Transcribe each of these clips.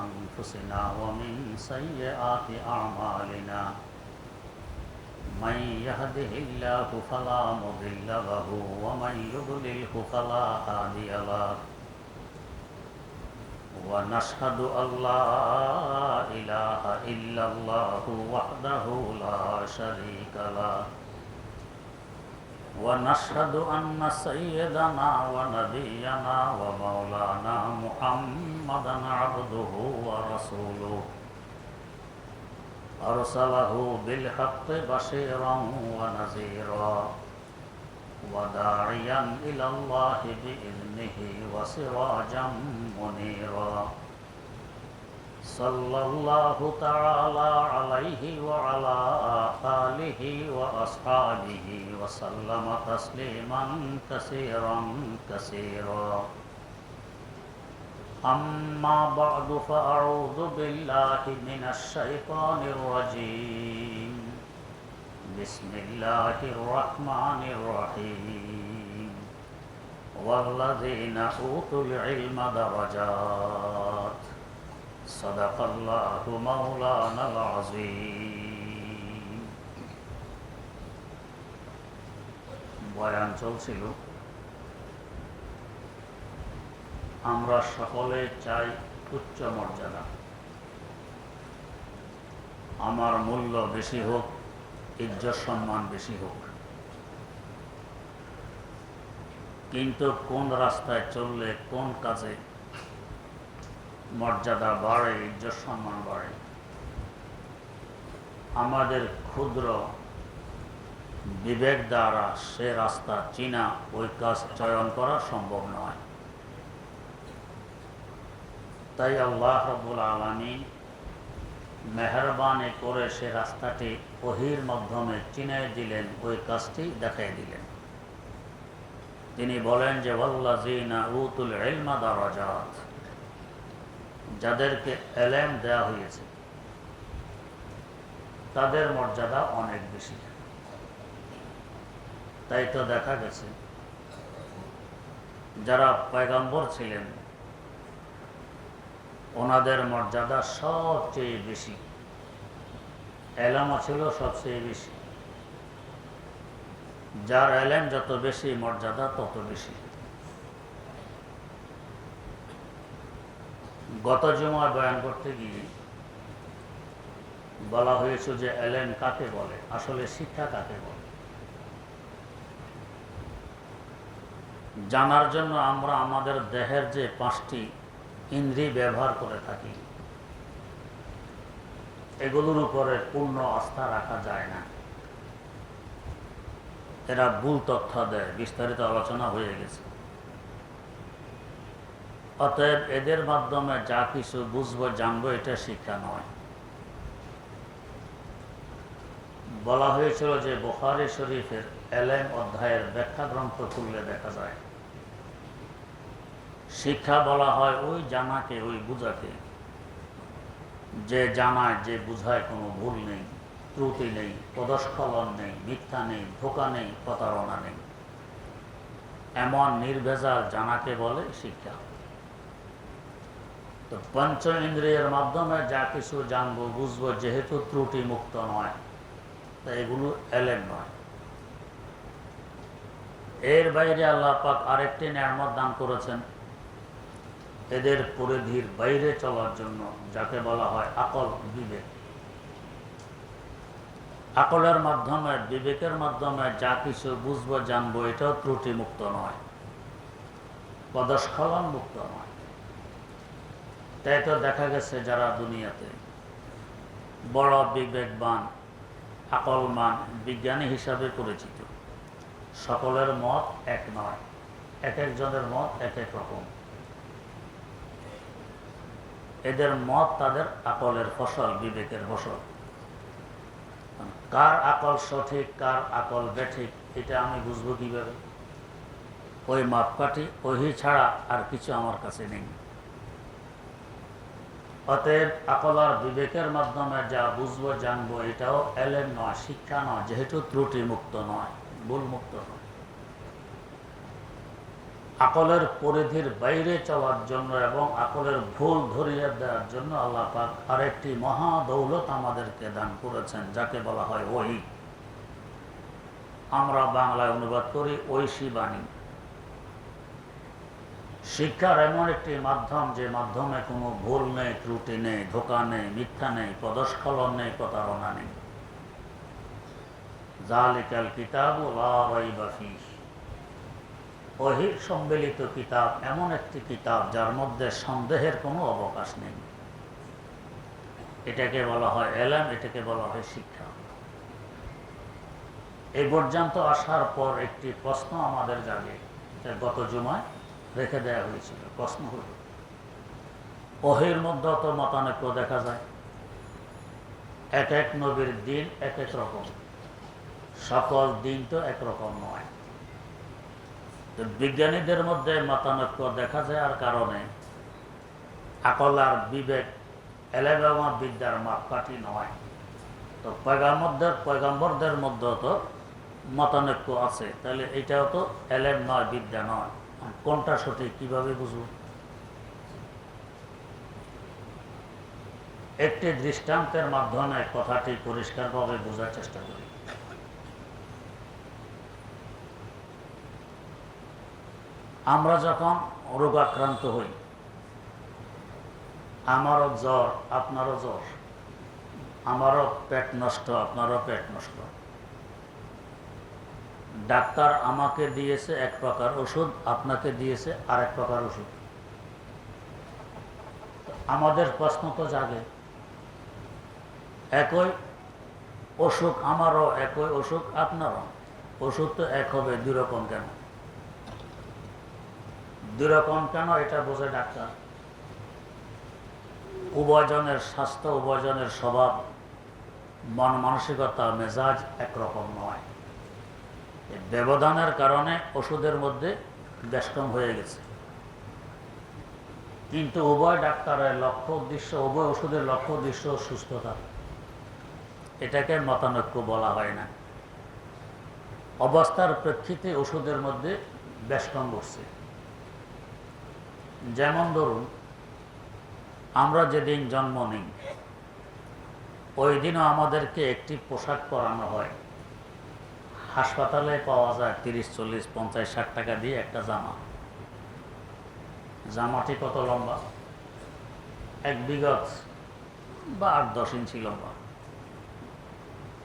أنفسنا ومن سيئات أعمالنا من يهده الله فلا مضل له ومن يضلله فلا هادي له ونشهد أن لا إله إلا الله وحده لا شريك له ونشهد أن سيدنا ونبينا ومولانا محمدا عبده ورسوله أرسله بالحق بشيرا ونذيرا وداعيا إلى الله بإذنه وسراجا منيرا صلى الله تعالى عليه وعلى آله وأصحابه وسلم تسليما كثيرا كثيرا أما بعد فأعوذ بالله من الشيطان الرجيم بسم الله الرحمن الرحيم والذين أوتوا العلم درجات صدق الله مولانا العظيم বয়ান চলছিল আমরা সকলে চাই উচ্চ মর্যাদা, আমার মূল্য বেশি হোক, ইজ্জত সম্মান বেশি হোক, কিন্তু কোন রাস্তায় চললে কোন কাজে মর্যাদা বাড়ে, ইজ্জত সম্মান বাড়ে, আমাদের ক্ষুদ্র বিবেক দ্বারা সে রাস্তা চিনা, ওই কাজ চয়ন করা সম্ভব নয়। তাই আল্লাহ রাব্বুল আলামিন মেহেরবানি করে সে রাস্তাটি ওহীর মাধ্যমে চিনিয়ে দিলেন, ওই কাজটি দেখিয়ে দিলেন। তিনি বলেন যে ওয়াল্লাযীনা উতুল ইলমা দারাজাত, যাদেরকে ইলম দেওয়া হয়েছে তাদের মর্যাদা অনেক বেশি। তাই তো দেখা গেছে যারা পয়গম্বর ছিলেন ওনাদের মর্যাদা সবচেয়ে বেশি, ইলমও ছিল সবচেয়ে বেশি। যার ইলম যত বেশি মর্যাদা তত বেশি। গত জুমায় বয়ান করতে গিয়ে বলা হয়েছে যে ইলম কাকে বলে, আসলে শিক্ষা কাকে বলে। জানার জন্য আমরা আমাদের দেহের যে 5টি ইন্দ্রিয় ব্যবহার করে থাকি, এগুলোর উপরে পূর্ণ আস্থা রাখা যায় না। এরা ভুল তথ্য দেয়, বিস্তারিত আলোচনা হয়ে গেছে। অতএব এদের মাধ্যমে যা কিছু বুঝবো জানবো এটা শিক্ষা নয়। বলা হয়েছিল যে বুখারী শরীফের ইলম অধ্যায়ের ব্যাখ্যা গ্রন্থ খুললে দেখা যায় শিক্ষা বলা হয় ওই জানাকে, ওই বুঝাকে, যে জানায়, যে বুঝায় কোনো ভুল নেই, ত্রুটি নেই, পদস্খলন নেই, মিথ্যা নেই, ধোঁকা নেই, প্রতারণা নেই, এমন নির্ভেজাল জানাকে বলে শিক্ষা। তো পঞ্চ ইন্দ্রিয়ের মাধ্যমে যা কিছু জানবো বুঝবো, যেহেতু ত্রুটি মুক্ত নয়, তাই এগুলো ইলম নয়। এর বাইরে আল্লাহ পাক আরেকটি নিয়ামত দান করেছেন এদের পরিধির বাইরে চলার জন্য, যাকে বলা হয় আকল, বিবেক। আকলের মাধ্যমে, বিবেকের মাধ্যমে যা কিছু বুঝবো জানবো এটাও ত্রুটি মুক্ত নয়, পদস্খলন মুক্ত নয়। তাই তো দেখা গেছে যারা দুনিয়াতে বড় বিবেকবান, আকলমান, বিজ্ঞানী হিসাবে পরিচিত, সকলের মত এক নয়, এক একজনের মত এক এক রকম। এদের মত তাদের আকলের ফসল, বিবেকের ফসল। কার আকল সঠিক, কার আকল বেঠিক, এটা আমি বুঝবো কিভাবে? ওই মাপকাঠি, ওহি ছাড়া আর কিছু আমার কাছে নেই। অতএব আকল আর বিবেকের মাধ্যমে যা বুঝবো জানবো এটাও ইলম নয়, শিক্ষা নয়, যেহেতু ত্রুটি মুক্ত নয়, ভুল মুক্ত নয়। আকলের পরিধির বাইরে চলার জন্য এবং আকলের ভুল ধরিয়ে দেওয়ার জন্য আল্লাহ পাক আরেকটি মহা দৌলত আমাদেরকে দান করেছেন, যাকে বলা হয় ওহী। আমরা বাংলায় অনুবাদ করি ঐশী বাণী। শিক্ষার এমন একটি মাধ্যম, যে মাধ্যমে কোনো ভুল নেই, ত্রুটি নেই, ধোঁকা নেই, মিথ্যা নেই, পদস্খলন নেই, প্রতারণা নেই। যালিকাল কিতাবু লা রাইবা ফীহ। ওহীর সম্মিলিত কিতাব এমন একটি কিতাব যার মধ্যে সন্দেহের কোনো অবকাশ নেই। এটাকে বলা হয় এলেম, এটাকে বলা হয় শিক্ষা। এই পর্যন্ত আসার পর একটি প্রশ্ন আমাদের জাগে, গত জুমায় রেখে দেওয়া হয়েছিল। প্রশ্ন হল, ওহীর মধ্যে তো মতানৈক্য দেখা যায়, এক এক নবীর দিন এক এক রকম, সকল দিন তো একরকম নয়। বিজ্ঞানীদের মধ্যে মতানৈক্য দেখা যায় আর কারণে আকল আর বিবেক, এলেমা বিদ্যার মাপকাঠি নয়। তো পয়গম্বরদের মধ্যে তো মতানৈক্য আছে, তাহলে এটাও তো এলেম নয়, বিদ্যা নয়। কোনটা সঠিক কিভাবে বুঝব? একটি দৃষ্টান্তের মাধ্যমে কথাটি পরিষ্কারভাবে বোঝার চেষ্টা করি। আমরা যখন রোগাক্রান্ত হই, আমারও জ্বর, আপনারও জ্বর, আমারও পেট নষ্ট, আপনারও পেট নষ্ট, ডাক্তার আমাকে দিয়েছে এক প্রকার ওষুধ, আপনাকে দিয়েছে আরেক প্রকার ওষুধ। আমাদের প্রশ্ন তো জাগে, একই অসুখ আমারও, একই অসুখ আপনারও, ওষুধ তো এক হবে, দুই রকম কেন? দুই রকম কেন এটা বোঝে ডাক্তার। উভয়জনের স্বাস্থ্য, উভয়জনের স্বভাব, মন মানসিকতা, মেজাজ একরকম নয়। ব্যবধানের কারণে ওষুধের মধ্যে বেষ্টন হয়ে গেছে, কিন্তু উভয় ডাক্তারের লক্ষ্য উদ্দেশ্য, উভয় ওষুধের লক্ষ্য উদ্দেশ্য সুস্থতা। এটাকে মতানৈক্য বলা হয় না। অবস্থার প্রেক্ষিতে ওষুধের মধ্যে বেষ্টন বসছে। যেমন ধরুন, আমরা যেদিন জন্ম নিই ওই দিনও আমাদেরকে একটি পোশাক পরানো হয়। হাসপাতালে পাওয়া যায় 30, 40, 50, 60 টাকা দিয়ে একটা জামা। জামাটি কত লম্বা? 1 বিগজ বা 8-10 ইঞ্চি লম্বা।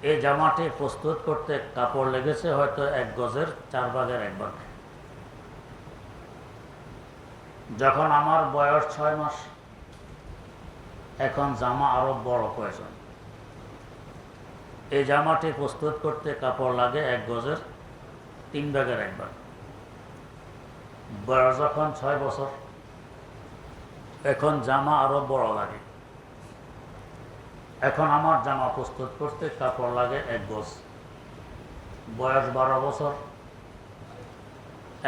এই জামাটি প্রস্তুত করতে কাপড় লেগেছে হয়তো 1 গজের 4 ভাগের 1 ভাগ। যখন আমার বয়স 6 মাস, এখন জামা আরো বড় প্রয়োজন। এই জামাটি প্রস্তুত করতে কাপড় লাগে 1 গজের 3 ভাগের 1 ভাগ। বয়স যখন 6 বছর, এখন জামা আরো বড় লাগে। এখন আমার জামা প্রস্তুত করতে কাপড় লাগে 1 গজ। বয়স 12 বছর,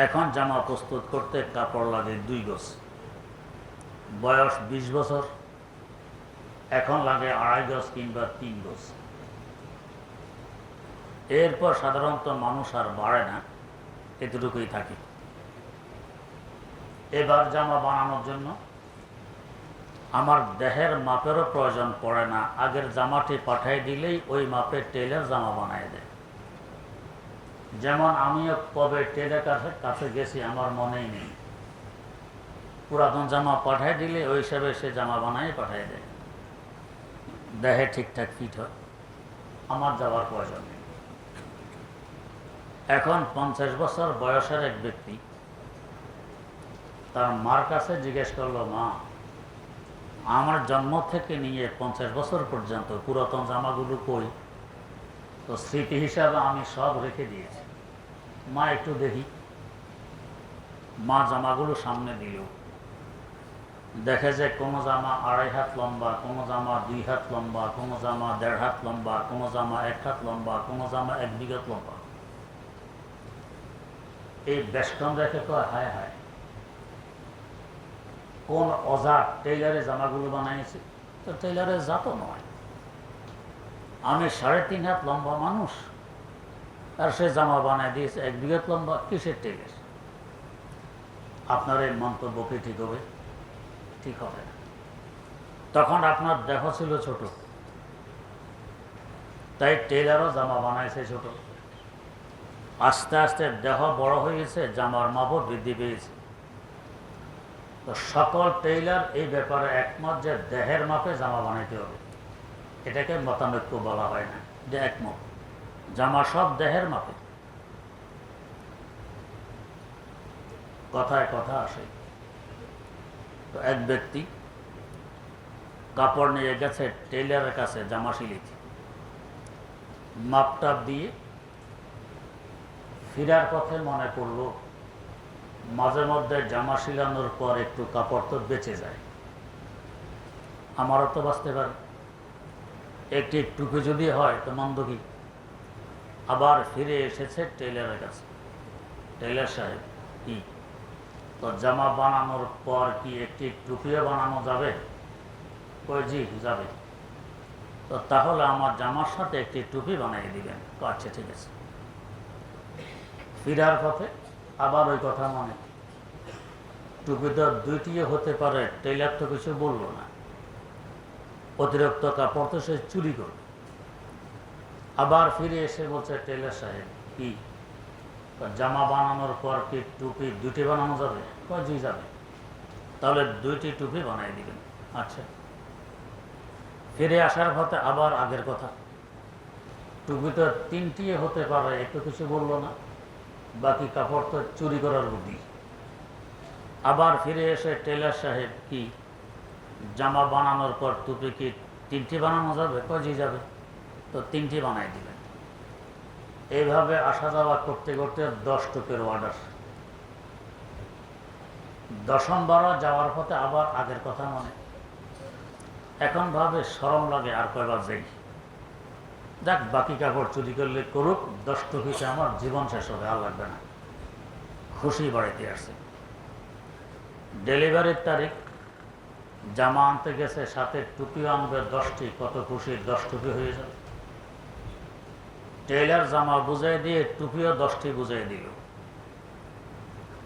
এখন জামা প্রস্তুত করতে কাপড় লাগে 2 গজ। বয়স 20 বছর, এখন লাগে 2.5 গজ কিংবা 3 গজ। এরপর সাধারণত মানুষ আর বাড়ে না, এতটুকুই থাকে। এবার জামা বানানোর জন্য আমার দেহের মাপেরও প্রয়োজন পড়ে না, আগের জামাটি পাঠিয়ে দিলেই ওই মাপের টেলার জামা বানিয়ে দেয়। যেমন আমিও কবে টেলার কাছে গেছি আমার মনেই নেই। পুরাতন জামা পাঠিয়ে দিলে ওই হিসাবে সে জামা বানিয়ে পাঠিয়ে দেয়, দেহে ঠিকঠাক ফিট হয়, আমার যাওয়ার প্রয়োজন নেই। এখন 50 বছর বয়সের এক ব্যক্তি তার মার কাছে জিজ্ঞেস করলো, মা, আমার জন্ম থেকে নিয়ে 50 বছর পর্যন্ত পুরাতন জামাগুলো কই? তো স্মৃতি হিসাবে আমি সব রেখে দিয়েছি, মা একটু দেখি। মা জামাগুলো সামনে দিল, দেখে যে কোনো জামা 2.5 হাত লম্বা, কোনো জামা 2 হাত লম্বা, কোনো জামা 1.5 হাত লম্বা, কোনো জামা 1 হাত লম্বা, কোনো জামা 1 বিঘত লম্বা। এই বেষ্টন দেখে কয়, হায় হায়, কোন অজাত টেইলারে জামাগুলো বানাইছে? তো টেইলারের জাতও নয়। আমি 3.5 হাত লম্বা মানুষ, আর সে জামা বানায় দিয়েছে 1 বিঘত লম্বা, কিসের টেইলার? আপনার এই মন্তব্য কি ঠিক হবে? ঠিক হবে না। তখন আপনার দেহ ছিল ছোট, তাই টেলারও জামা বানাইছে ছোট। আস্তে আস্তে দেহ বড় হয়েছে, জামার মাপও বৃদ্ধি পেয়েছে। তো সকল টেইলার এই ব্যাপারে একমত যে দেহের মাপে জামা বানাইতে হবে। এটাকে মতানৈক্য বলা হয় না, যে একমত জামা সব দেহের মাপে। কথায় কথা আসে। তো এক ব্যক্তি কাপড় নিয়ে গেছে টেইলারের কাছে জামা সিলিতে, মাপটাপ দিয়ে ফিরার পথে মনে পড়লো মাঝে মধ্যে জামা সিলানোর পর একটু কাপড় তো বেঁচে যায়, আমারও তো বাঁচতে পারে, একটি টুপি যদি হয় তো মন্দ কি। আবার ফিরে এসেছে টেইলারের কাছে। টেইলার সাহেব, কি তো জামা বানানোর পর কি একটি টুপিও বানানো যাবে? কই জি যাবে। তো তাহলে আমার জামার সাথে একটি টুপি বানিয়ে দিবেন। আচ্ছা ঠিক আছে। ফিরার পথে আবার ওই কথা মনে, টুপি তো দুইটিও হতে পারে, টেইলার তো কিছু বললো না, অতিরিক্ত কাপড় তো সে চুরি করবে। আবার ফিরে এসে বলছে টেইলার সাহেব, কি জামা বানানোর পর কি টুপি দুটি বানানো যাবে? জি যাবে। তাহলে দুইটি টুপি বানিয়ে দিবেন। আচ্ছা। ফিরে আসার পথে আবার আগের কথা, টুপি তো তিনটি হতে পারে, একটু কিছু বললো না, বাকি কাপড় তো চুরি করার বুদ্ধি। আবার ফিরে এসে টেইলার সাহেব, কি জামা বানানোর পর টুপি কি তিনটি বানানো যাবে? জি যাবে। তো তিনটি বানাই দিবেন। এইভাবে আসা যাওয়া করতে করতে 10 টুপির অর্ডার। 10ম বার যাওয়ার পথে আবার আগের কথা মনে, এখন ভাবে শরম লাগে, আর কয়বার যাই, যাক বাকি কাপড় চুরি করলে করুক, 10 টুপিতে আমার জীবন শেষ হবে, আর লাগবে না। খুশি বাড়িতে আসছে। ডেলিভারির তারিখ, জামা আনতে গেছে, সাথে টুপিও আনবে 10টি, কত খুশি, 10 টুপি হয়ে যাবে। টেইলার জামা বুঝাই দিয়ে টুপিও 10টি বুঝাই দিল,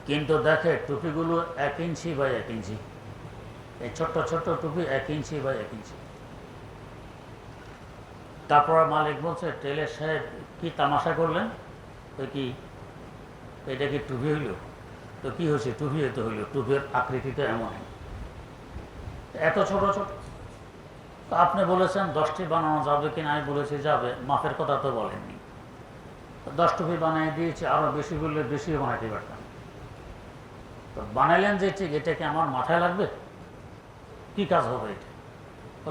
কিন্তু দেখে টুপিগুলো 1 ইঞ্চি বাই 1 ইঞ্চি, এই ছোট্ট ছোট্ট টুপি 1 ইঞ্চি বাই 1 ইঞ্চি। তারপর মালিক বলছে, টেইলার সাহেব কি তামাশা করলেন? তো কি এটা কি টুপি হইল? তো কি হয়েছে? টুপি হইতে হইল, টুপির আকৃতিটা এমন, এত ছোট ছোট। তো আপনি বলেছেন 10টি বানানো যাবে কিনা, আমি বলেছি যাবে, মাপের কথা তো বলেননি। 10 টুপি বানিয়ে দিয়েছি, আরো বেশি বললে বেশিও বানাইতে পারতাম। তো বানাইলেন যে ঠিক, এটা কি আমার মাথায় লাগবে? কি কাজ হবে এটা?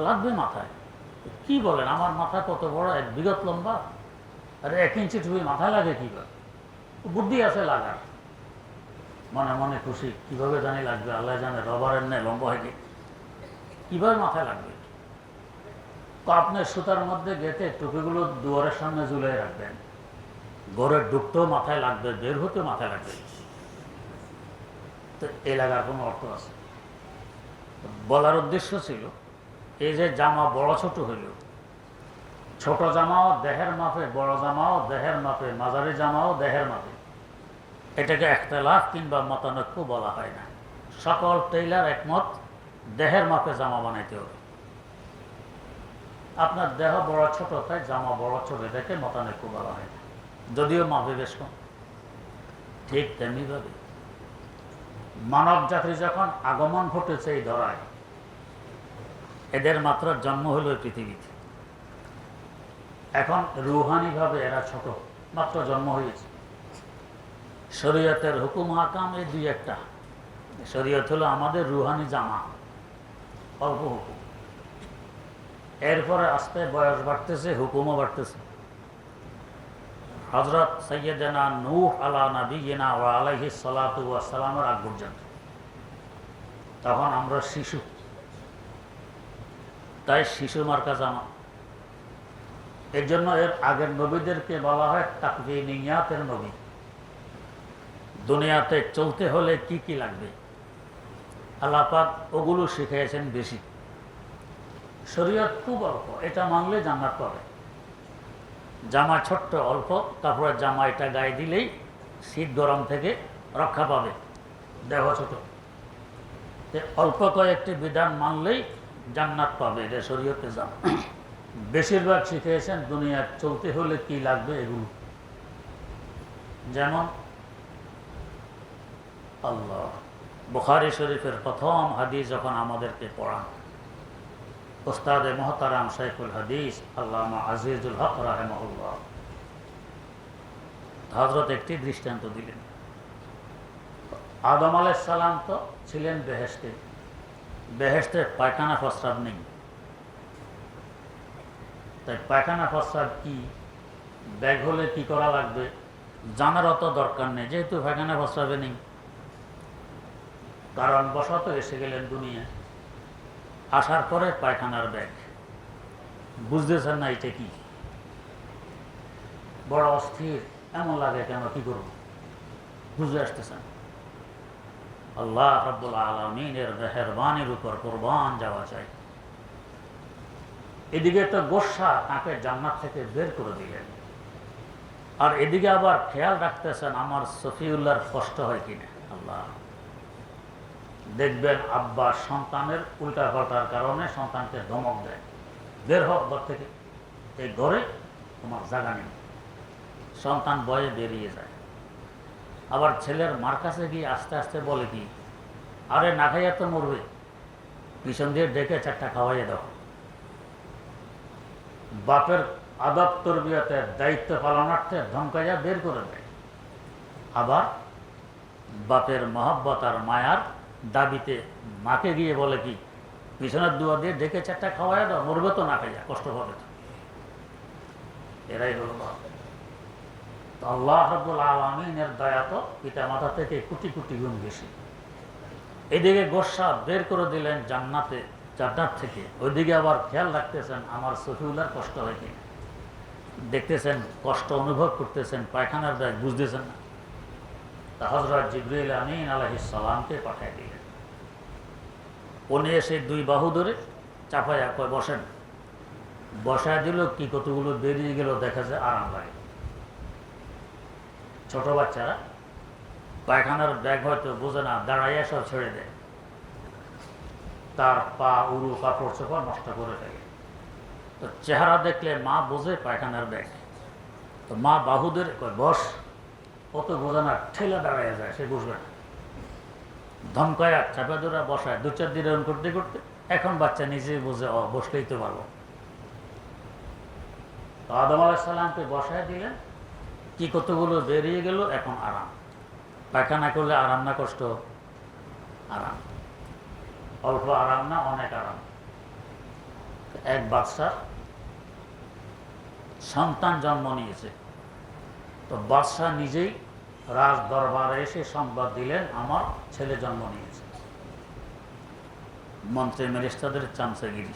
লাগবে মাথায়। কি বলেন, আমার মাথা কত বড়, 1 বিঘত লম্বা, আরে 1 ইঞ্চি টুপি মাথায় লাগে কি করে? বুদ্ধি আছে লাগার। মনে মনে খুশি, কিভাবে জানি লাগবে, আল্লাহ জানে, রবারের নেই লম্বা হয় কিভাবে মাথায় লাগবে। তো আপনি সুতার মধ্যে গেঁথে টুপিগুলো দুয়ারের সামনে ঝুলিয়ে রাখবেন, ঘরে ঢুকতেও মাথায় লাগবে, বের হতেও মাথায় লাগবে। তো এই লাগার কোনো অর্থ আছে? বলার উদ্দেশ্য ছিল, এই যে জামা বড় ছোট হইল, ছোট জামাও দেহের মাপে, বড় জামাও দেহের মাপে, মাঝারি জামাও দেহের মাপে, এটাকে ইখতিলাফ কিংবা মতানৈক্য বলা হয় না। সকল টেইলার একমত, দেহের মাপে জামা বানাইতে হবে। আপনার দেহ বড় ছোট, তাই জামা বড় ছোট, এটাকে মতানৈক্য বলা হয় না, যদিও মাপে বেশ কম। ঠিক তেমনিভাবে মানব জাতির যখন আগমন ঘটেছে এই ধরায়, এদের মাত্র জন্ম হলো পৃথিবীতে, এখন রুহানিভাবে এরা ছোট, মাত্র জন্ম হয়েছে। শরীয়তের হুকুম হাকাম এই 2-1টা। শরীয়ত হলো আমাদের রুহানি জামা, অল্প হুকুম। এরপরে আস্তে বয়স বাড়তেছে, হুকুমও বাড়তেছে। হযরত সাইয়্যিদানা নূহ আলা নাবিয়িনা ওয়া আলাইহিস সালাতু ওয়াস সালামের আগ পর্যন্ত তখন আমরা শিশু, তাই শিশু মার্কা জামা। এর জন্য এর আগের নবীদেরকে বলা হয় তাকওয়িনিয়াতের নবী। দুনিয়াতে চলতে হলে কি কি লাগবে আল্লাহ পাক ওগুলো শিখিয়েছেন বেশি। শরীয়ত খুব অল্প, এটা মানলে জান্নাত পাবে। জামা ছোট্ট অল্প, তারপরে জামা এটা গায়ে দিলেই শীত গরম থেকে রক্ষা পাবে, দেহ ছোট, অল্প কয়েকটি বিধান মানলেই জান্নাত পাবে, এটা শরীয়তে জান। বেশিরভাগ শিখিয়েছেন দুনিয়া চলতে হলে কি লাগবে এগুলো, যেমন আল্লাহ। বুখারী শরীফের প্রথম হাদিস যখন আমাদেরকে পড়ান উস্তাদে মুহতারাম শাইখুল হাদিস আল্লামা আজিজুল হক রাহিমাহুল্লাহ, হযরত একটি দৃষ্টান্ত দিলেন। আদম আলাইহিস সালাম তো ছিলেন বেহেশতে, বেহেশতে পায়খানা প্রস্রাব নেই, তাই পায়খানা প্রস্রাব কি ব্যাগ হলে কি করা লাগবে জানার অত দরকার নেই, যেহেতু পায়খানা প্রস্রাবে নেই। কারণ বশত এসে গেলেন দুনিয়া, আসার পরে পায়খানার ব্যাগ, বুঝতেছেন না এটা কি, বড় অস্থির, এমন লাগে কেন, কি করব, বুঝে আসতেছেন। আল্লাহ রাব্বুল আলামিনের মেহেরবানির উপর কুরবান যাওয়া চাই। এদিকে তো গোসা তাকে জান্নাত থেকে বের করে দিলেন, আর এদিকে আবার খেয়াল রাখতেছেন আমার সফিউল্লাহর কষ্ট হয় কিনা। আল্লাহ, দেখবেন আব্বা সন্তানের উল্টা পাল্টার কারণে সন্তানকে ধমক দেয়, বের হোক ঘর থেকে, এই ঘরে তোমার জায়গা নেই, সন্তান ভয়ে বেরিয়ে যায়। আবার ছেলের মার কাছে গিয়ে আস্তে আস্তে বলে কি, আরে না খাইয়া তো মরবে, পিছন দিয়ে ডেকে চারটা খাওয়াইয়ে দাও। বাপের আদব তরবিয়তের দায়িত্ব পালনার্থে ধমকাইয়া বের করে দেয়। আবার বাপের মহব্বত আর মায়ার দাবিতে মাকে গিয়ে বলে কি, পিছনের দুয়া দিয়ে ডেকে চারটা খাওয়াইয়া দাও, মরবে তো না খাইয়া, কষ্ট হবে তো। এরাই হলো বাপ। তো আল্লাহ রাব্বুল আলামিনের দয়া তো পিতা মাতা থেকে কোটি কোটি গুণ বেশি। এদিকে গোসা বের করে দিলেন জান্নাত থেকে, ওইদিকে আবার খেয়াল রাখতেছেন আমার সফিউল্লাহর কষ্ট হয় কিনা, দেখতেছেন কষ্ট অনুভব করতেছেন, পায়খানার ব্যাগ বুঝতেছেন না। তা হযরত জিবরিল আমিন আলাইহিস সালামকে পাঠিয়ে দিলেন। উনি এসে দুই বাহু ধরে চাপাইয়া কয় বসেন, বসায় দিল, কি কতগুলো বেরিয়ে গেল, দেখা যায় আরাম লাগে। ছোট বাচ্চারা পায়খানার ব্যাগ হয়তো বোঝে না, দাঁড়াইয়া সব ছেড়ে দেয়, তার পা উরু কাপড় চোপড় নষ্ট করে ফেলে। তো চেহারা দেখলে মা বোঝে পায়খানার ব্যাগ, তো মা বাহুদের কয় বস, অত বোঝে না, ঠেলা দাঁড়াইয়া যায়, সে বুঝবে না, ধমকায়া চাপা ধরা বসায়, দু চার দিন করতে করতে এখন বাচ্চা নিজেই বোঝে, বসলেই তো পারবো। তো আদম আলাইহিস সালামকে বসায় দিলেন, কি কতগুলো বেরিয়ে গেল, এখন আরাম। পায়খানা করলে আরাম না কষ্ট? আরাম। অল্প আরাম না, অনেক আরাম। এক বাদশা সন্তান জন্ম নিয়েছে, তো বাদশা নিজেই রাজ দরবারে এসে সংবাদ দিলেন আমার ছেলে জন্ম নিয়েছে। মন্ত্রী মিনিস্টারদের চামচাগিরি,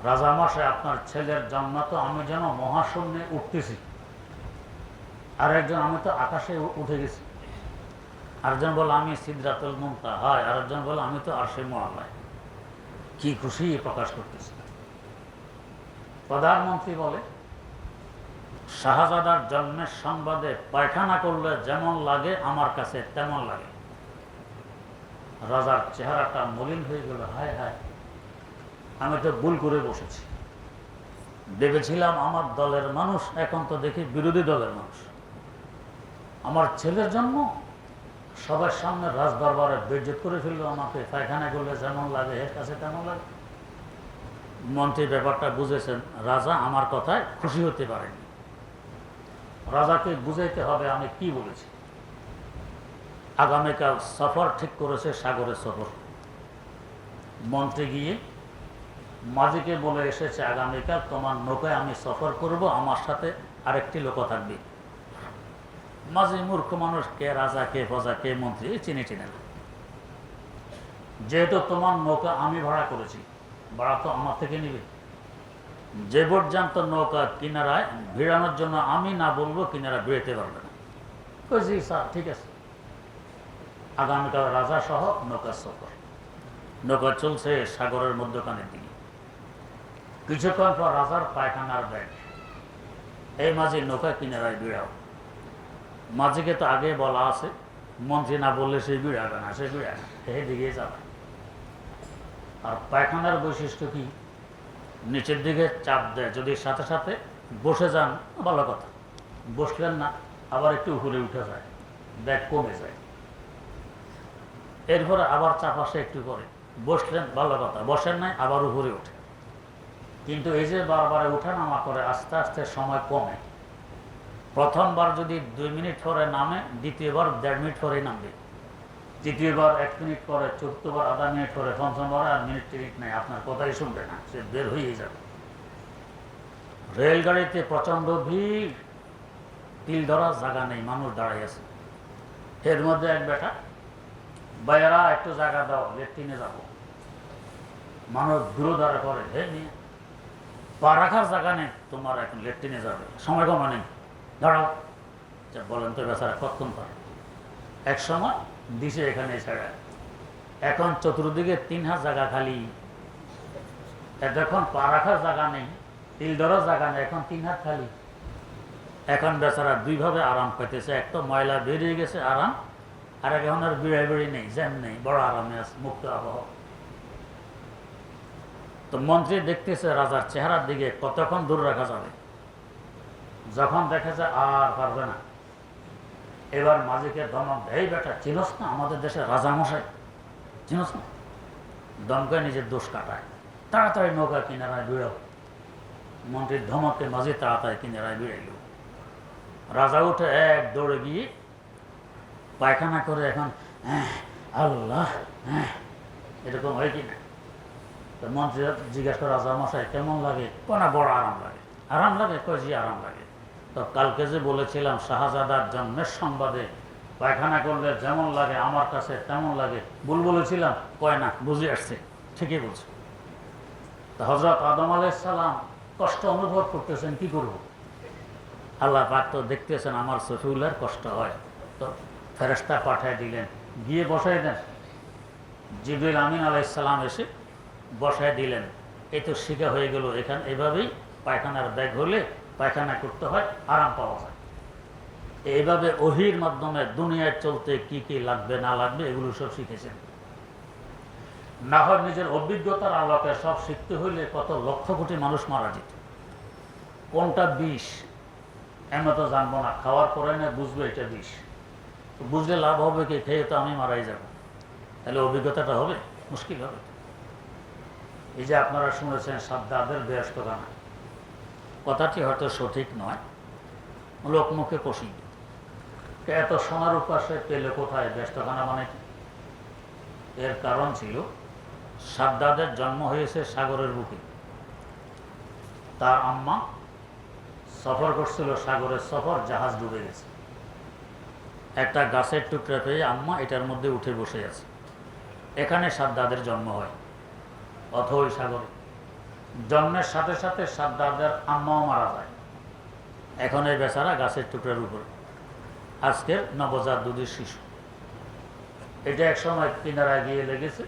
রাজা মশাই আপনার ছেলের জন্ম তো আমি যেন মহাশূন্যে উঠতেছি, আর একজন আমি তো আকাশে উঠে গেছি, আরেকজন বলে আমি সিদরাতুল মুনতাহা, আরেকজন বলে আমি তো আরশে মুআল্লায়, কি খুশি প্রকাশ করতেছি। প্রধানমন্ত্রী বলে শাহজাদার জন্মের সংবাদে পায়খানা করলে যেমন লাগে আমার কাছে তেমন লাগে। রাজার চেহারাটা মলিন হয়ে গেল, হায় হায়, আমি তো ভুল করে বসেছি, ভেবেছিলাম আমার দলের মানুষ, এখন তো দেখি বিরোধী দলের মানুষ। আমার ছেলের জন্ম সবার সামনে রাজ দরবারে বেইজ্জত করে ফেললো, আমাকে পায়খানা করলে যেমন লাগে এর কাছে তেমন লাগে। মন্ত্রী ব্যাপারটা বুঝেছেন, রাজা আমার কথায় খুশি হতে পারেনি, রাজাকে বুঝাইতে হবে আমি কি বলেছি। আগামীকাল সফর ঠিক করেছে, সাগরের সফর। মন্ত্রী গিয়ে মাঝিকে বলে এসেছে, আগামীকাল তোমার নৌকায় আমি সফর করব, আমার সাথে আরেকটি লোক থাকবে। মাঝি মূর্খ মানুষ, কে রাজা কে প্রজা কে মন্ত্রী চিনে না। যেহেতু তোমার নৌকা আমি ভাড়া করেছি, ভাড়া তো আমার থেকে নিবে। যে পর্যন্ত নৌকা কিনারায় ভিড়ানোর জন্য আমি না বলবো, কিনারা ভিড়াতে পারবে না। জি স্যার, ঠিক আছে। আগামীকাল রাজা সহ নৌকা সফর। নৌকা চলছে সাগরের মধ্যখানের দিকে। কিছুক্ষণ পর রাজার পায়খানার ব্যাগ, এই মাঝি নৌকা কিনারায় ভিড়াও। মাঝিকে তো আগে বলা আছে মন্ত্রী না বললে সে বিড়াবে না, সে বিড়ায় না, দিকে যাবে। আর পায়খানার বৈশিষ্ট্য কি, নিচের দিকে চাপ দেয়, যদি সাথে সাথে বসে যান ভালো কথা, বসলেন না আবার একটু উপরে উঠে যায়, ব্যাগ কমে যায়, এরপরে আবার চাপ আসে একটু করে, বসলেন ভালো কথা, বসেন নাই আবার উপরে ওঠে। কিন্তু এই যে বারবার উঠানামা করে আস্তে আস্তে সময় কমে, প্রথমবার যদি 2 মিনিট পরে নামে, দ্বিতীয়বার 1.5 মিনিট পরে নামবে, তৃতীয়বার 1 মিনিট পরে, চতুর্থবার আধা মিনিট পরে, পঞ্চমবার আর মিনিট টিনিট নেই, আপনার কথাই শুনবে না, সে বের হয়েই যাবে। রেলগাড়িতে প্রচন্ড ভিড়, তিল ধরার জায়গা নেই, মানুষ দাঁড়াই আছে। এর মধ্যে এক বেটা, বাইরা একটু জায়গা দাও, লেট্রিনে যাবো। মানুষ দূর দাঁড়া করে, হে নিয়ে পা রাখার জায়গা নেই তোমার, এখন লেট্রিনে যাবে, সময় কমা নেই, দাঁড়াও। বলেন তো বেচারা কতক্ষণ পারে, এক সময় দিছে এখানে ছেড়ে, এখন চতুর্দিকে 3 হাত জায়গা খালি, এখন পা রাখার জায়গা নেই, তিল ধরার জায়গা নেই, এখন 3 হাত খালি। এখন বেচারা 2 ভাবে আরাম পাইতেছে, এক তো ময়লা বেরিয়ে গেছে আরাম, আর এখন আর বিড়াই নেই, জ্যাম নেই, বড় আরামে আছে, মুক্ত আবহাওয়া। তো মন্ত্রী দেখতেছে রাজার চেহারার দিকে কতক্ষণ দূর রাখা যাবে। যখন দেখে যে আর পারবে না, এবার মাঝিকে ধমক দেয়, এই বেটা চিনস না আমাদের দেশের রাজা মশাই, চিনস না? দমকে নিজের দোষ কাটায়, তাড়াতাড়ি নৌকা কিনারায় বিড়াও। মন্ত্রীর ধমকে মাঝি তাড়াতাড়ি কিনারায় বিড়াইল। রাজা উঠে এক দৌড়ে গিয়ে পায়খানা করে, এখন আল্লাহ এরকম হয় কি না? তো মন্ত্রী জিজ্ঞাসা করে, রাজা মশাই কেমন লাগে? না বড় আরাম লাগে। আরাম লাগে? কয় জি আরাম লাগে। তো কালকে যে বলেছিলাম শাহজাদার জন্মের সংবাদে পায়খানা করলে যেমন লাগে আমার কাছে তেমন লাগে, ভুল বলেছিলাম? কয় না, বুঝে আসছে, ঠিকই বলছে। তো হযরত আদম আলাইহিস সালাম কষ্ট অনুভব করতেছেন, কি করব? আল্লাহ পাক তো দেখতেছেন আমার সফিউল্লাহর কষ্ট হয়, তো ফেরেশতা পাঠিয়ে দিলেন, গিয়ে বসাই দেন। জিবরিল আমিন আলাইহিস সালাম এসে বসায় দিলেন। এই তো শিখা হয়ে গেল, এখানে এভাবেই পায়খানার ব্যাগ হলে পায়খানা করতে হয়, আরাম পাওয়া যায়। এইভাবে ওহির মাধ্যমে দুনিয়ায় চলতে কি কি লাগবে না লাগবে এগুলো সব শিখেছেন। না হয় নিজের অভিজ্ঞতার আলোকে সব শিখতে হইলে কত লক্ষ কোটি মানুষ মারা যেত। কোনটা বিষ এমন তো জানবো না, খাওয়ার পরে না বুঝবো এটা বিষ। বুঝলে লাভ হবে কি? খেয়ে তো আমি মারাই যাব, তাহলে অভিজ্ঞতাটা হবে? মুশকিল হবে। এই যে আপনারা শুনেছেন সাদ্দাদের বেহেশতখানা, কথাটি হয়তো সঠিক নয়, লোকমুখে প্রসিদ্ধ। এত সোনার উপাসে পেলে কোথায়? বেহেশতখানা মানে কি? এর কারণ ছিল সাদ্দাদের জন্ম হয়েছে সাগরের বুকে। তার আম্মা সফর করছিল, সাগরের সফর, জাহাজ ডুবে গেছে। একটা গাছের টুকরা পেয়ে আম্মা এটার মধ্যে উঠে বসে আছে, এখানে সাদ্দাদের জন্ম হয় অথই সাগরে। জন্মের সাথে সাথে সাদ্দাদের আম্মাও মারা যায়। এখন এই বেচারা গাছের টুকরার উপরে, আজকের নবজাত দুধের শিশু। এটা এক সময় কিনারায় গিয়ে লেগেছে,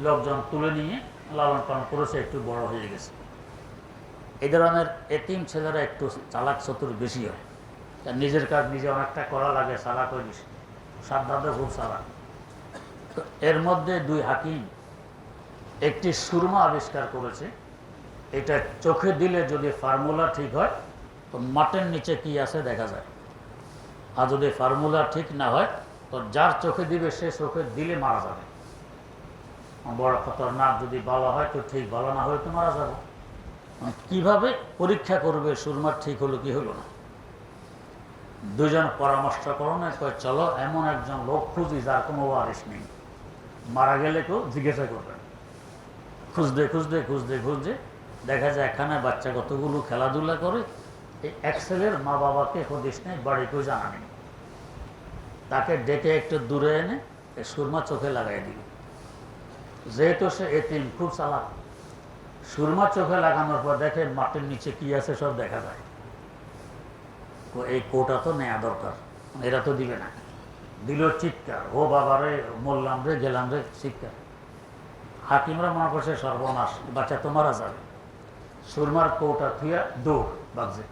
লোকজন তুলে নিয়ে লালন পালন করেছে, একটু বড় হয়ে গেছে। এই ধরনের এতিম ছেলেরা একটু চালাক চতুর বেশি হয়, নিজের কাজ নিজে অনেকটা করা লাগে, চালাক হয় বেশি। সাদ্দাদের খুব চালাক। তো এর মধ্যে 2 হাকিম একটি সুরমা আবিষ্কার করেছে। এটা চোখে দিলে যদি ফর্মুলা ঠিক হয় তো মাটির নিচে কি আছে দেখা যায়, আর যদি ফর্মুলা ঠিক না হয় তো যার চোখে দিবে সে চোখে দিলে মারা যাবে। বড় খতরনাক, যদি ভালো হয় তো ঠিক, ভালো না হয় তো মারা যাবে। কিভাবে পরীক্ষা করবে সুরমার ঠিক হলো কি হলো না? 2 জন পরামর্শ করোনা, কয় চলো এমন একজন লোক খুঁজি যার কোনো ওয়ারিশ নেই, মারা গেলে কেউ জিজ্ঞাসা করবে। খুঁজতে খুঁজতে খুঁজতে খুঁজতে দেখা যায় এখানে বাচ্চা কতগুলো খেলাধুলা করে, এই এক ছেলের মা বাবাকে হদিস নেই, বাড়ি কেউ জানা নেই। তাকে ডেকে একটু দূরে এনে সুরমা চোখে লাগাই দিল। যেহেতু সে এতিম, খুব চালাক, সুরমা চোখে লাগানোর পর দেখে মাটির নিচে কি আছে সব দেখা যায়। এই কোটা তো নেওয়া দরকার, এরা তো দিবে না। দিল চিৎকার, ও বাবারে মরলাম রে, গেলাম রে, চিৎকার। হাকিমরা মনে করছে সর্বনাশ, বাচ্চা তো মারা যাবে। সুরমার কৌটা থুয়া দৌড় বাগছে।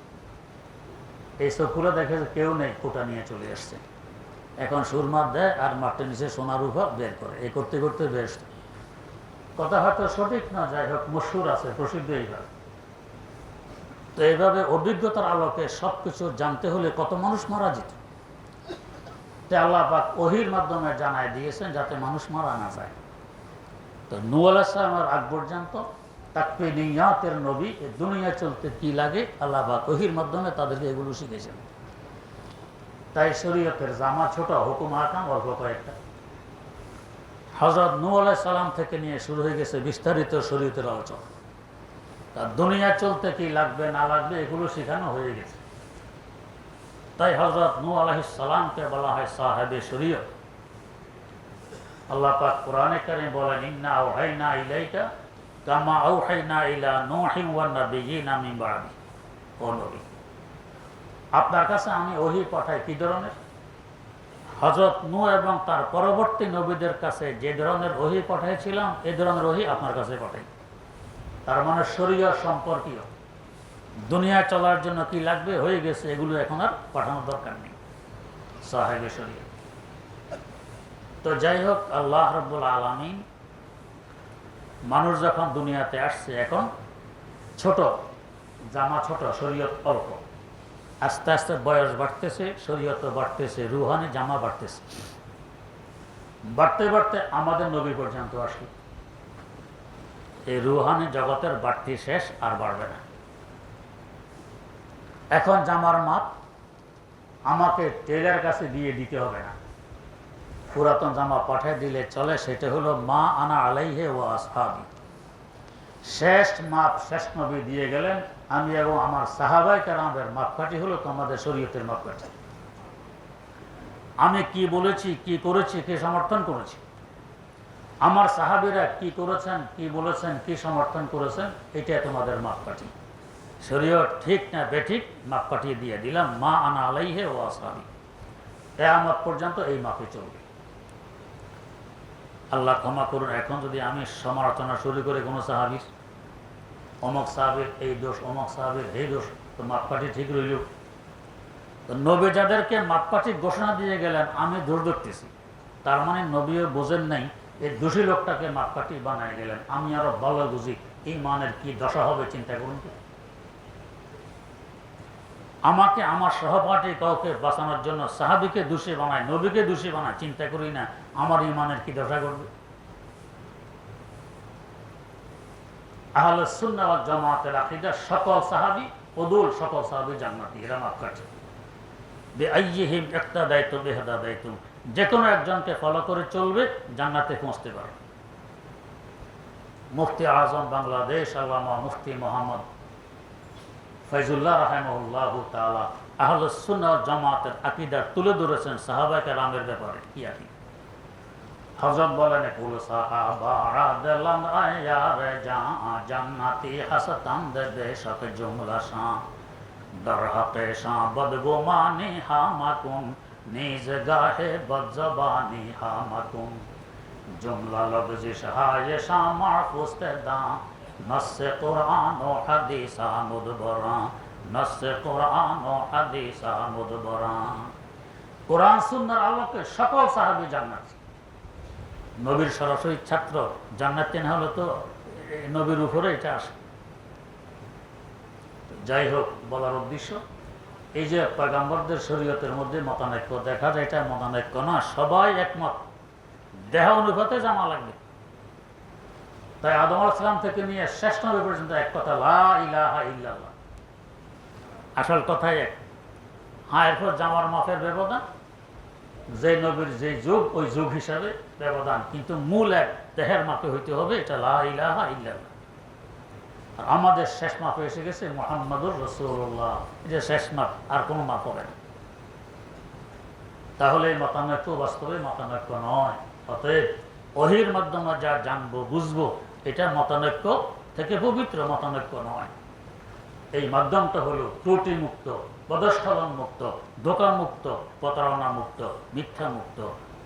এই চোখগুলো দেখে যে কেউ নেই, কোটা নিয়ে চলে আসছে। এখন সুরমা দেয় আর মাটির নিচে সোনার রূপা বের করে, এই করতে করতে বেশ। কথা হয়তো সঠিক না, যাই হোক মশহুর আছে, প্রসিদ্ধ এইভাবে। তো এইভাবে অভিজ্ঞতার আলোকে সবকিছু জানতে হলে কত মানুষ মারা যেত। আল্লাহ পাক ওহির মাধ্যমে জানায় দিয়েছেন যাতে মানুষ মারা না যায়। তো নূহ আলাইহিস সালামের আগ পর্যন্ত তাকওয়িনিয়াতের নবী দুনিয়া চলতে কি লাগে আল্লাহ পাক ওহির মাধ্যমে তাদেরকে এগুলো শিখেছেন। তাই শরীয়তের জামা ছোট, হুকুম আহকাম অল্প কয়েকটা। হযরত নূহ আলাইহিস সালাম থেকে নিয়ে শুরু হয়ে গেছে বিস্তারিত শরীয়তের আলোচনা। তার দুনিয়া চলতে কি লাগবে না লাগবে এগুলো শেখানো হয়ে গেছে। তাই হযরত নূহ আলাইহিস সালামকে বলা হয় সাহেবে শরীয়ত। আল্লাহ পাক কোরআনে কারীমে বলেন, ইন্না আওহাইনা ইলাইকা কামা আওহাইনা ইলা নূহিন ওয়ান নাবিয়্যিনা মিন বা'দি। ও নবী, আপনার কাছে আমি ওহী পাঠাই কি ধরনের? হযরত নূহ এবং তার পরবর্তী নবীদের কাছে যে ধরনের ওহী পাঠিয়েছিলাম এই ধরনের ওহী আপনার কাছে পাঠাই। তার মানে শরীয়ত সম্পর্কীয়, দুনিয়া চলার জন্য কি লাগবে হয়ে গেছে, এগুলো এখন আর পাঠানোর দরকার নেই, সাহেবে শরীয়ত। তো যাই হোক, আল্লাহ রাব্বুল আলামিন মানুষ যখন দুনিয়াতে আসছে এখন ছোট, জামা ছোট, শরীয়ত অল্প। আস্তে আস্তে বয়স বাড়তেছে, শরীয়ত বাড়তেছে, রুহানি জামা বাড়তেছে। বাড়তে বাড়তে আমাদের নবী পর্যন্ত আসলো। এই রুহানি জগতের বাড়তি শেষ, আর বাড়বে না। এখন জামার মাপ আমাকে টেলার কাছে দিয়ে দিতে হবে না, পুরাতন জামা পাঠিয়ে দিলে চলে। সেটা হলো মা আনা আলাইহি ওয়া আসহাবি। শেষ মাপ শেষ নবী দিয়ে গেলেন, আমি এবং আমার সাহাবায়ে কেরামের মাপকাঠি হলো তোমাদের শরীয়তের মাপকাঠি। আমি কি বলেছি, কি করেছি, কি সমর্থন করেছি, আমার সাহাবীরা কি করেছেন, কি বলেছেন, কি সমর্থন করেছেন, এটা তোমাদের মাপকাঠি। শরীয়ত ঠিক না বেঠিক মাপকাঠি দিয়ে দিলাম, মা আনা আলাইহি ওয়া আসহাবি। কিয়ামত পর্যন্ত এই মাপে চলবে। আল্লাহ ক্ষমা করুন, এখন যদি আমি সমালোচনা শুরু করে কোনো সাহাবীর, অমুক সাহাবীর এই দোষ, অমুক সাহাবীর এই দোষ, তো মাপকাঠি ঠিক রইল। তো নবী যাদেরকে মাপকাঠি ঘোষণা দিয়ে গেলেন আমি দোষ ধরতেছি, তার মানে নবীও বোঝেন নাই এই দোষী লোকটাকে মাপকাঠি বানায় গেলেন। আমি আরো ভালো বুঝি এই মানের কি দশা হবে, চিন্তা করুন তো। আমাকে আমার সহপাঠী কাউকে বাঁচানোর জন্য সাহাবীকে দোষী বানায়, নবীকে দোষী বানায়, চিন্তা করি না আমার ইমানের কি দশা করবে। আহলুস সুন্নাহ ওয়াল জামাতের আকীদা সকল সাহাবী উদুল, সকল সাহাবী জান্নাতি, এরা মাপকাঠি। বিআইয়িহিম ইক্তাদাইতুম বিহাদাদাইতুম, যে কোনো একজনকে ফলো করে চলবে জান্নাতে পৌঁছতে পারে। মুফতি আজম বাংলাদেশ আল্লামা মুফতি মোহাম্মদ ফয়জুল্লাহ রাহিমাহুল্লাহু তাআলা আহলুস সুন্নাহ ওয়াল জামাতের আকীদা তুলে ধরেছেন সাহাবায়ে কেরামের ব্যাপারে। কি আকীদা? হযরত বলেন, কুল সাহাবা রাদিয়াল্লাহু আনহুম জান্নাতি হাসাতান দেবে শত জুমলা শাহ দর হকে শাহ বদগুমানি হামাকুম নিজ গাহে বদজবানি হামাকুম জুমলা লফজি শাহে শাহ মাহফুজ তেদা নসে কুরআন ও হাদিস মুদবরা নসে কুরআন ও হাদিস মুদবরা। কোরআন সুন্নাহর আলোকে সকল সাহাবী জান্নাতি। নবীর সরাসরি ছাত্র জান্নাতি না হলে তো নবীর উপরে এটা আসে। যাই হোক, বলার উদ্দেশ্য এই যে পয়গম্বরদের শরীয়তের মধ্যে মতানৈক্য দেখা যায়, এটা মতানৈক্য না, সবাই একমত দেহ অনুপাতে জামা লাগবে। তাই আদম আলাইহিস সালাম থেকে নিয়ে শেষ নবী পর্যন্ত এক কথা, লা ইলাহা ইল্লাল্লাহ। আসল কথাই এক। হ্যাঁ, এরপর জামার মাপের ব্যবধান, যে নবীর যে যুগ ওই যুগ হিসাবে ব্যবধান, কিন্তু মূল এক, দেহের মাপে হইতে হবে, এটা লা ইলাহা ইল্লাল্লাহ। আর আমাদের শেষ মাপে এসে গেছে মুহাম্মাদুর রাসূলুল্লাহ, এটা শেষ মাপ, আর কোনো মাপ হবে না। তাহলে এই মতানৈক্য বাস্তবে মতানৈক্য নয়। অতএব ওহীর মাধ্যমে যা জানবো বুঝবো এটা মতানৈক্য থেকে পবিত্র, মতানৈক্য নয়। এই মাধ্যমটা হলো ত্রুটি মুক্ত, পদস্খলন মুক্ত, ধোঁকা মুক্ত, প্রতারণা মুক্ত, মিথ্যা মুক্ত।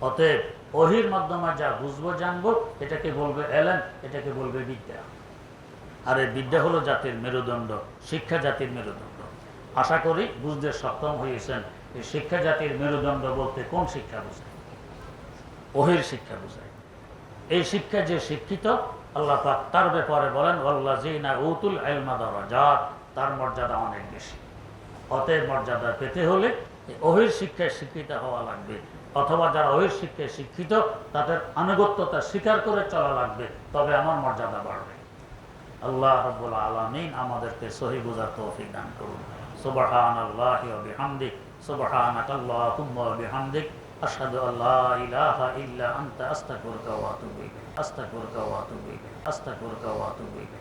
অতএব ওহীর মাধ্যমে যা বুঝবো জানবো এটাকে বলবে এলেম, এটাকে বলবে বিদ্যা। আর এই বিদ্যা হলো জাতির মেরুদণ্ড, শিক্ষা জাতির মেরুদণ্ড। আশা করি বুঝতে সক্ষম হয়েছেন এই শিক্ষা জাতির মেরুদণ্ড বলতে কোন শিক্ষা বোঝায়? ওহির শিক্ষা বোঝায়। এই শিক্ষা যে শিক্ষিত, আল্লাহ পাক তার ব্যাপারে বলেন ওয়াল্লাযীনা উতুল ইলমা দারাজাত, তার মর্যাদা অনেক বেশি। অতএব মর্যাদা পেতে হলে ওহির শিক্ষায় শিক্ষিত হওয়া লাগবে, অথবা যারা ওহির শিক্ষায় শিক্ষিত তাদের আনুগত্যতা স্বীকার করে চলা লাগবে, তবে আমার মর্যাদা বাড়বে। আল্লাহ রাব্বুল আলামিন আমাদেরকে সহি বোঝার তৌফিক দান করুন। সুবহানাল্লাহি ওয়া বিহামদিহি, সুবহানাকাল্লাহুম্মা ওয়া বিহামদিক, আশহাদু আল্লা ইলাহা ইল্লা আনতা, আস্তাগফিরুকা ওয়া আতুবু ইলাইক, আস্তাগফিরুকা ওয়া আতুবু ইলাইক, আস্তাগফিরুকা ওয়া আতুবু ইলাইক।